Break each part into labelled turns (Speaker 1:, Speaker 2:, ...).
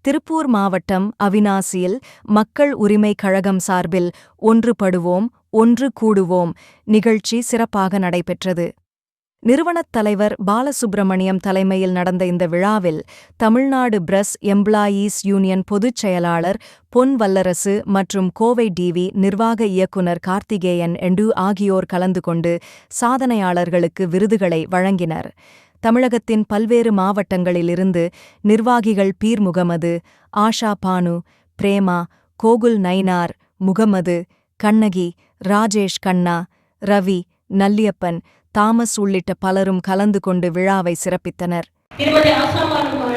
Speaker 1: திருப்பூர் மாவட்டம் அவிநாசியில் மக்கள் உரிமைக் கழகம் சார்பில் ஒன்றுபடுவோம் ஒன்று கூடுவோம் நிகழ்ச்சி சிறப்பாக நடைபெற்றது. நிறுவனத் தலைவர் பாலசுப்பிரமணியம் தலைமையில் நடந்த இந்த விழாவில் தமிழ்நாடு பிரஸ் எம்ப்ளாயீஸ் யூனியன் பொதுச் செயலாளர் பொன் வல்லரசு மற்றும் கோவை டிவி நிர்வாக இயக்குனர் கார்த்திகேயன் எண்டு ஆகியோர் கலந்து கொண்டு சாதனையாளர்களுக்கு விருதுகளை வழங்கினர். தமிழகத்தின் பல்வேறு மாவட்டங்களிலிருந்து நிர்வாகிகள் பீர் முகமது, ஆஷா பானு, பிரேமா, கோகுல் நைனார், முகமது, கண்ணகி, ராஜேஷ் கண்ணா, ரவி, நல்லியப்பன், தாமஸ் உள்ளிட்ட பலரும் கலந்து கொண்டு விழாவை சிறப்பித்தனர்.
Speaker 2: திருமதி ஆஷா பானு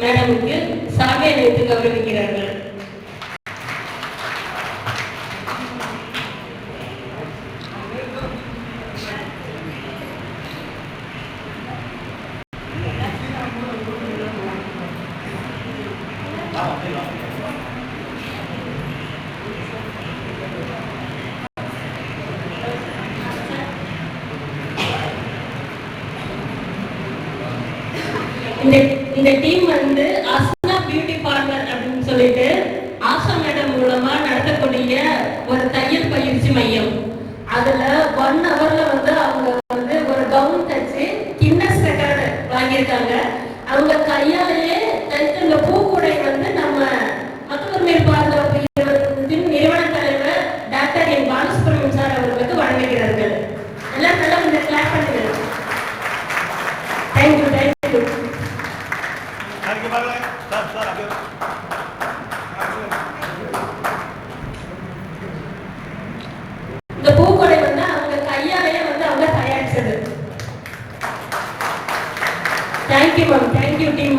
Speaker 2: மேடமுக்கு சால்வை அணிவித்து கௌரவிக்கிறார்கள். இந்த டீம் வந்து ஆசனா பியூட்டி பார்லர் அப்படின்னு சொல்லிட்டு ஆஷா மேடம் மூலமா நடத்தக்கூடிய ஒரு தையல் பயிற்சி மையம். அதுல 1 ஹவர்ல வந்து அவங்க வந்து ஒரு கவுன் தச்சு கின்னஸ் ரெக்கார்டு வாங்கியிருக்காங்க. அவங்க கையாலேயே தைத்த இந்த பூக்கூடை வந்து நம்ம மக்கள் உரிமை பாதுகாப்பு நிறுவன தலைவர் டாக்டர் என் பாலசுப்ரமணியம் சார் அவர்களுக்கு வழங்குகிறார்கள். எல்லாம் நல்லா இந்த கிளாப் பண்ணுங்க. Thank you thank you. இந்த பூக்கொடை வந்து அவங்க கையாலேயே வந்து அவங்க தயாரிச்சது. Thank you ma'am, thank you team.